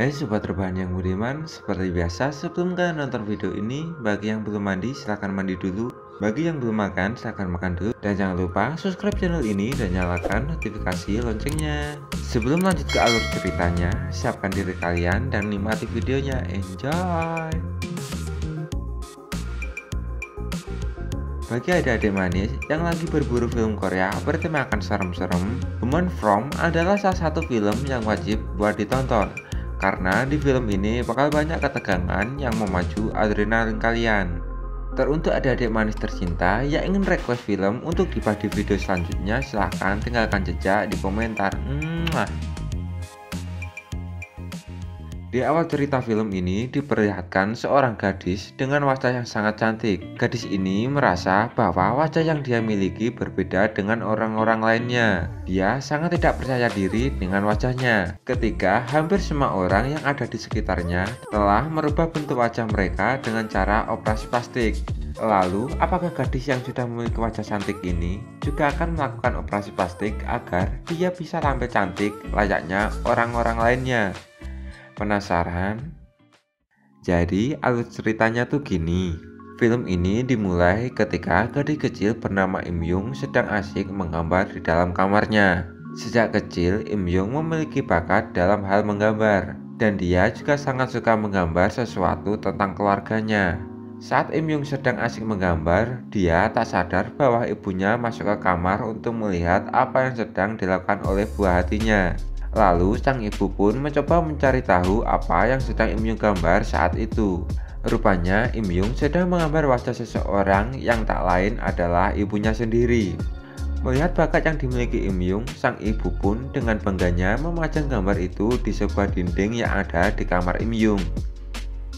Hai sobat rebahan yang budiman, seperti biasa sebelum kalian nonton video ini, bagi yang belum mandi silahkan mandi dulu, bagi yang belum makan silahkan makan dulu, dan jangan lupa subscribe channel ini dan nyalakan notifikasi loncengnya. Sebelum lanjut ke alur ceritanya, siapkan diri kalian dan nikmati videonya, enjoy! Bagi adik-adik manis yang lagi berburu film Korea bertemakan serem-serem, Human From adalah salah satu film yang wajib buat ditonton. Karena di film ini bakal banyak ketegangan yang memacu adrenalin kalian. Teruntuk adik-adik manis tercinta yang ingin request film untuk dibahas di video selanjutnya, silahkan tinggalkan jejak di komentar. Di awal cerita film ini diperlihatkan seorang gadis dengan wajah yang sangat cantik. Gadis ini merasa bahwa wajah yang dia miliki berbeda dengan orang-orang lainnya. Dia sangat tidak percaya diri dengan wajahnya ketika hampir semua orang yang ada di sekitarnya telah merubah bentuk wajah mereka dengan cara operasi plastik. Lalu, apakah gadis yang sudah memiliki wajah cantik ini juga akan melakukan operasi plastik agar dia bisa tampil cantik layaknya orang-orang lainnya? Penasaran? Jadi alur ceritanya tuh gini. Film ini dimulai ketika gadis kecil bernama Im Yung sedang asik menggambar di dalam kamarnya. Sejak kecil Im Yung memiliki bakat dalam hal menggambar, dan dia juga sangat suka menggambar sesuatu tentang keluarganya. Saat Im Yung sedang asik menggambar, dia tak sadar bahwa ibunya masuk ke kamar untuk melihat apa yang sedang dilakukan oleh buah hatinya. Lalu sang ibu pun mencoba mencari tahu apa yang sedang Im Yung gambar saat itu. Rupanya Im Yung sedang menggambar wajah seseorang yang tak lain adalah ibunya sendiri. Melihat bakat yang dimiliki Im Yung, sang ibu pun dengan bangganya memajang gambar itu di sebuah dinding yang ada di kamar Im Yung.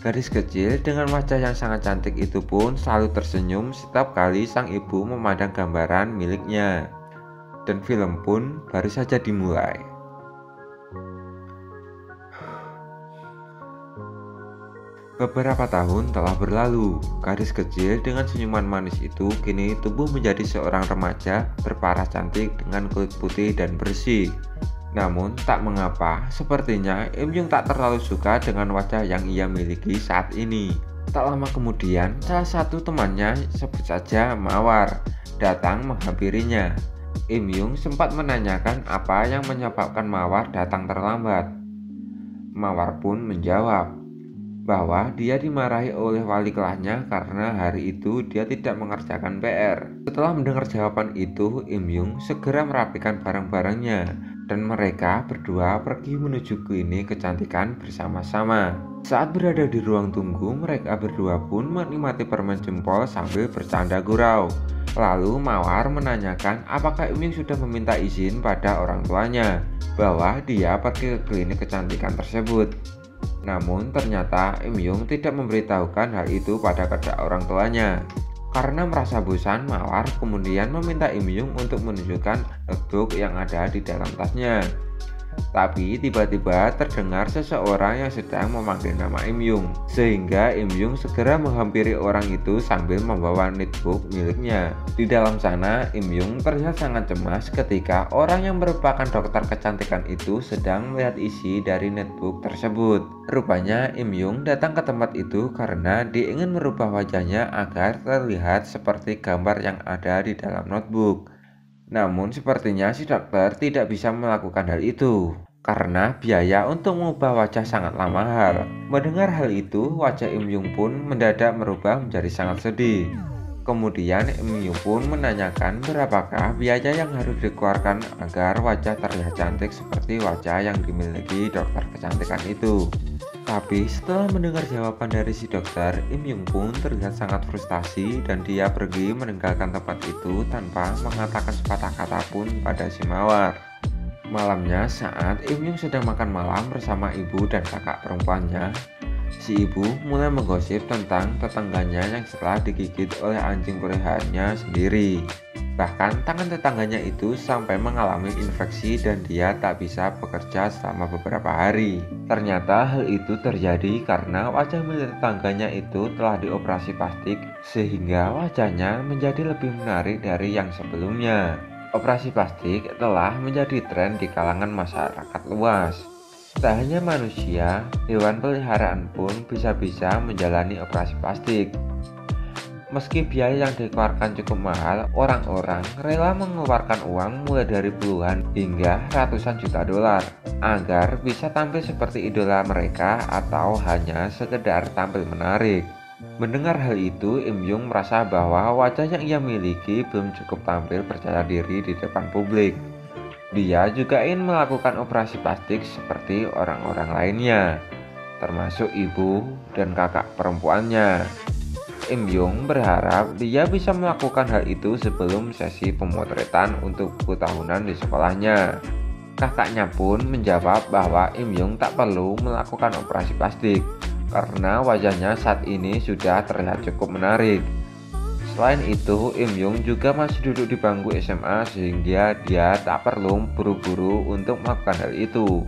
Gadis kecil dengan wajah yang sangat cantik itu pun selalu tersenyum setiap kali sang ibu memandang gambaran miliknya. Dan film pun baru saja dimulai. Beberapa tahun telah berlalu, gadis kecil dengan senyuman manis itu kini tumbuh menjadi seorang remaja berparas cantik dengan kulit putih dan bersih. Namun tak mengapa, sepertinya Im Yung tak terlalu suka dengan wajah yang ia miliki saat ini. Tak lama kemudian, salah satu temannya, sebut saja Mawar, datang menghampirinya. Im Yung sempat menanyakan apa yang menyebabkan Mawar datang terlambat. Mawar pun menjawab bahwa dia dimarahi oleh wali kelasnya karena hari itu dia tidak mengerjakan PR. Setelah mendengar jawaban itu, Im Yung segera merapikan barang-barangnya dan mereka berdua pergi menuju klinik kecantikan bersama-sama. Saat berada di ruang tunggu, mereka berdua pun menikmati permen jempol sambil bercanda gurau. Lalu Mawar menanyakan apakah Im Yung sudah meminta izin pada orang tuanya bahwa dia pergi ke klinik kecantikan tersebut. Namun ternyata Im Yung tidak memberitahukan hal itu pada kedua orang tuanya. Karena merasa bosan, Mawar kemudian meminta Im Yung untuk menunjukkan notebook yang ada di dalam tasnya. Tapi tiba-tiba terdengar seseorang yang sedang memanggil nama Im Yung, sehingga Im Yung segera menghampiri orang itu sambil membawa notebook miliknya. Di dalam sana, Im Yung terlihat sangat cemas ketika orang yang merupakan dokter kecantikan itu sedang melihat isi dari notebook tersebut. Rupanya Im Yung datang ke tempat itu karena dia ingin merubah wajahnya agar terlihat seperti gambar yang ada di dalam notebook. Namun sepertinya si dokter tidak bisa melakukan hal itu karena biaya untuk mengubah wajah sangatlah mahal. Mendengar hal itu, wajah Im Yung pun mendadak merubah menjadi sangat sedih. Kemudian Im Yung pun menanyakan berapakah biaya yang harus dikeluarkan agar wajah terlihat cantik seperti wajah yang dimiliki dokter kecantikan itu. Tapi setelah mendengar jawaban dari si dokter, Im Yung pun terlihat sangat frustasi dan dia pergi meninggalkan tempat itu tanpa mengatakan sepatah kata pun pada si Mawar. Malamnya saat Im Yung sedang makan malam bersama ibu dan kakak perempuannya, si ibu mulai menggosip tentang tetangganya yang setelah digigit oleh anjing peliharaannya sendiri. Bahkan tangan tetangganya itu sampai mengalami infeksi dan dia tak bisa bekerja selama beberapa hari. Ternyata hal itu terjadi karena wajah milik tetangganya itu telah dioperasi plastik sehingga wajahnya menjadi lebih menarik dari yang sebelumnya. Operasi plastik telah menjadi tren di kalangan masyarakat luas. Tak hanya manusia, hewan peliharaan pun bisa-bisa menjalani operasi plastik. Meski biaya yang dikeluarkan cukup mahal, orang-orang rela mengeluarkan uang mulai dari puluhan hingga ratusan juta dolar agar bisa tampil seperti idola mereka atau hanya sekedar tampil menarik. Mendengar hal itu, Im Yung merasa bahwa wajah yang ia miliki belum cukup tampil percaya diri di depan publik. Dia juga ingin melakukan operasi plastik seperti orang-orang lainnya, termasuk ibu dan kakak perempuannya. Im Yung berharap dia bisa melakukan hal itu sebelum sesi pemotretan untuk buku tahunan di sekolahnya. Kakaknya pun menjawab bahwa Im Yung tak perlu melakukan operasi plastik karena wajahnya saat ini sudah terlihat cukup menarik. Selain itu, Im Yung juga masih duduk di bangku SMA sehingga dia tak perlu buru-buru untuk melakukan hal itu.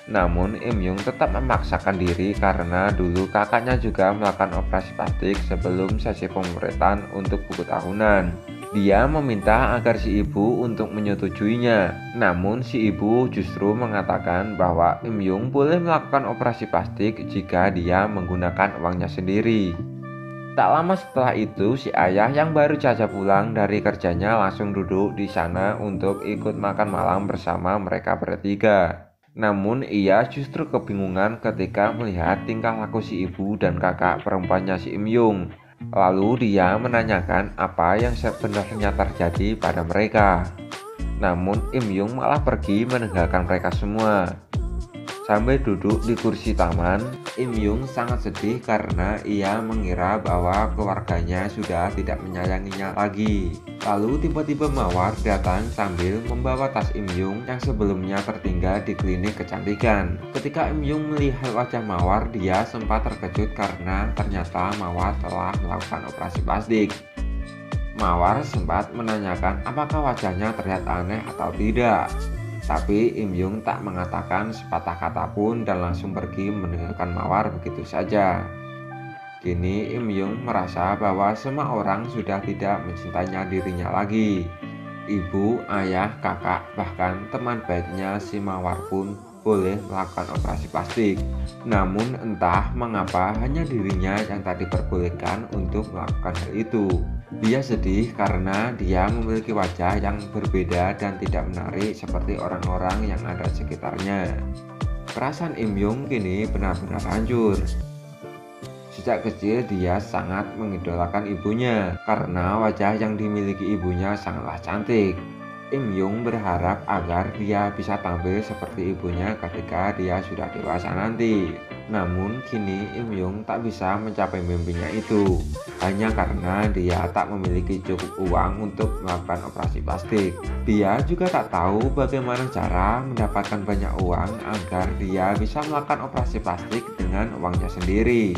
Namun Im Yung tetap memaksakan diri karena dulu kakaknya juga melakukan operasi plastik sebelum sesi pemotretan untuk buku tahunan. Dia meminta agar si ibu untuk menyetujuinya. Namun si ibu justru mengatakan bahwa Im Yung boleh melakukan operasi plastik jika dia menggunakan uangnya sendiri. Tak lama setelah itu, si ayah yang baru saja pulang dari kerjanya langsung duduk di sana untuk ikut makan malam bersama mereka bertiga. Namun ia justru kebingungan ketika melihat tingkah laku si ibu dan kakak perempuannya si Im Yung. Lalu dia menanyakan apa yang sebenarnya terjadi pada mereka. Namun Im Yung malah pergi meninggalkan mereka semua. Sambil duduk di kursi taman, Im Yung sangat sedih karena ia mengira bahwa keluarganya sudah tidak menyayanginya lagi. Lalu tiba-tiba Mawar datang sambil membawa tas Im Yung yang sebelumnya tertinggal di klinik kecantikan. Ketika Im Yung melihat wajah Mawar, dia sempat terkejut karena ternyata Mawar telah melakukan operasi plastik. Mawar sempat menanyakan apakah wajahnya terlihat aneh atau tidak. Tapi Im Yung tak mengatakan sepatah kata pun dan langsung pergi meninggalkan Mawar begitu saja. Kini Im Yung merasa bahwa semua orang sudah tidak mencintainya dirinya lagi. Ibu, ayah, kakak, bahkan teman baiknya si Mawar pun boleh melakukan operasi plastik. Namun entah mengapa hanya dirinya yang tak diperbolehkan untuk melakukan hal itu. Dia sedih karena dia memiliki wajah yang berbeda dan tidak menarik seperti orang-orang yang ada di sekitarnya. Perasaan Im Yung kini benar-benar hancur. Sejak kecil dia sangat mengidolakan ibunya karena wajah yang dimiliki ibunya sangatlah cantik. Im Yung berharap agar dia bisa tampil seperti ibunya ketika dia sudah dewasa nanti. Namun kini Im Yung tak bisa mencapai mimpinya itu hanya karena dia tak memiliki cukup uang untuk melakukan operasi plastik. Dia juga tak tahu bagaimana cara mendapatkan banyak uang agar dia bisa melakukan operasi plastik dengan uangnya sendiri.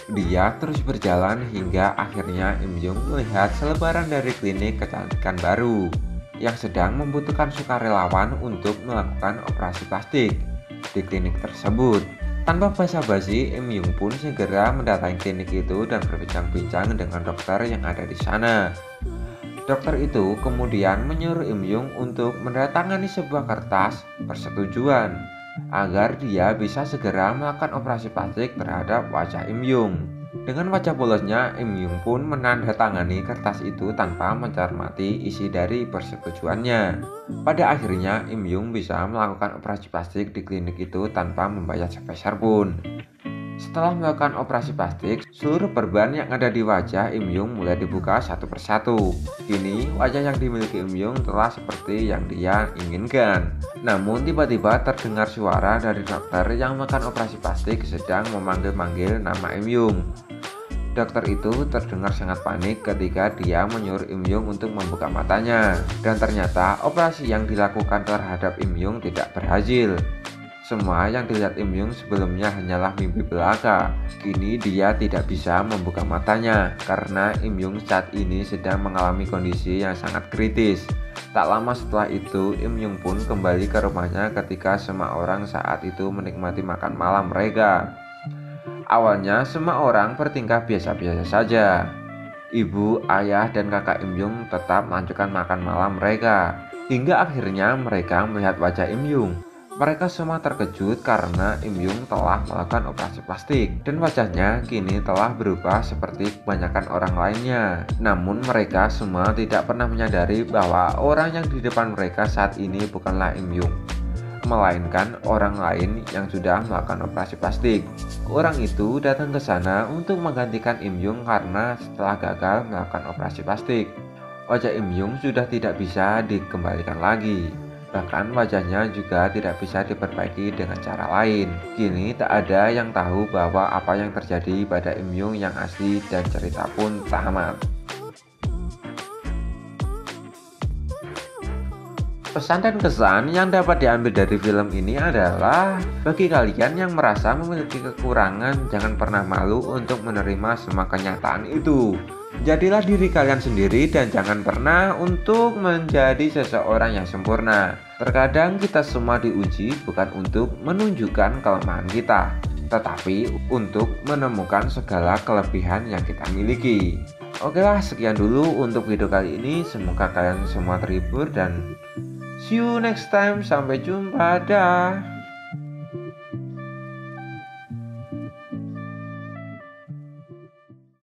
Dia terus berjalan hingga akhirnya Im Yung melihat selebaran dari klinik kecantikan baru yang sedang membutuhkan sukarelawan untuk melakukan operasi plastik di klinik tersebut. Tanpa basa-basi, Im Yung pun segera mendatangi klinik itu dan berbincang-bincang dengan dokter yang ada di sana. Dokter itu kemudian menyuruh Im Yung untuk menandatangani sebuah kertas persetujuan agar dia bisa segera melakukan operasi plastik terhadap wajah Im Yung. Dengan wajah polosnya, Im Yung pun menandatangani kertas itu tanpa mencermati isi dari persetujuannya. Pada akhirnya, Im Yung bisa melakukan operasi plastik di klinik itu tanpa membayar sepeser pun. Setelah melakukan operasi plastik, seluruh perban yang ada di wajah Im Yung mulai dibuka satu persatu. Kini, wajah yang dimiliki Im Yung telah seperti yang dia inginkan. Namun tiba-tiba terdengar suara dari dokter yang melakukan operasi plastik sedang memanggil-manggil nama Im Yung. Dokter itu terdengar sangat panik ketika dia menyuruh Im Yung untuk membuka matanya. Dan ternyata operasi yang dilakukan terhadap Im Yung tidak berhasil. Semua yang dilihat Im Yung sebelumnya hanyalah mimpi belaka. Kini dia tidak bisa membuka matanya karena Im Yung saat ini sedang mengalami kondisi yang sangat kritis. Tak lama setelah itu, Im Yung pun kembali ke rumahnya ketika semua orang saat itu menikmati makan malam mereka. Awalnya semua orang bertingkah biasa-biasa saja. Ibu, ayah, dan kakak Im Yung tetap melanjutkan makan malam mereka. Hingga akhirnya mereka melihat wajah Im Yung. Mereka semua terkejut karena Im Yung telah melakukan operasi plastik dan wajahnya kini telah berubah seperti kebanyakan orang lainnya. Namun mereka semua tidak pernah menyadari bahwa orang yang di depan mereka saat ini bukanlah Im Yung, melainkan orang lain yang sudah melakukan operasi plastik. Orang itu datang ke sana untuk menggantikan Im Yung karena setelah gagal melakukan operasi plastik, wajah Im Yung sudah tidak bisa dikembalikan lagi. Bahkan wajahnya juga tidak bisa diperbaiki dengan cara lain. Kini tak ada yang tahu bahwa apa yang terjadi pada Im Yung yang asli dan cerita pun tamat. Pesan dan kesan yang dapat diambil dari film ini adalah bagi kalian yang merasa memiliki kekurangan, jangan pernah malu untuk menerima semua kenyataan itu. Jadilah diri kalian sendiri dan jangan pernah untuk menjadi seseorang yang sempurna. Terkadang kita semua diuji bukan untuk menunjukkan kelemahan kita, tetapi untuk menemukan segala kelebihan yang kita miliki. Oke lah, sekian dulu untuk video kali ini. Semoga kalian semua terhibur dan see you next time. Sampai jumpa. Dah.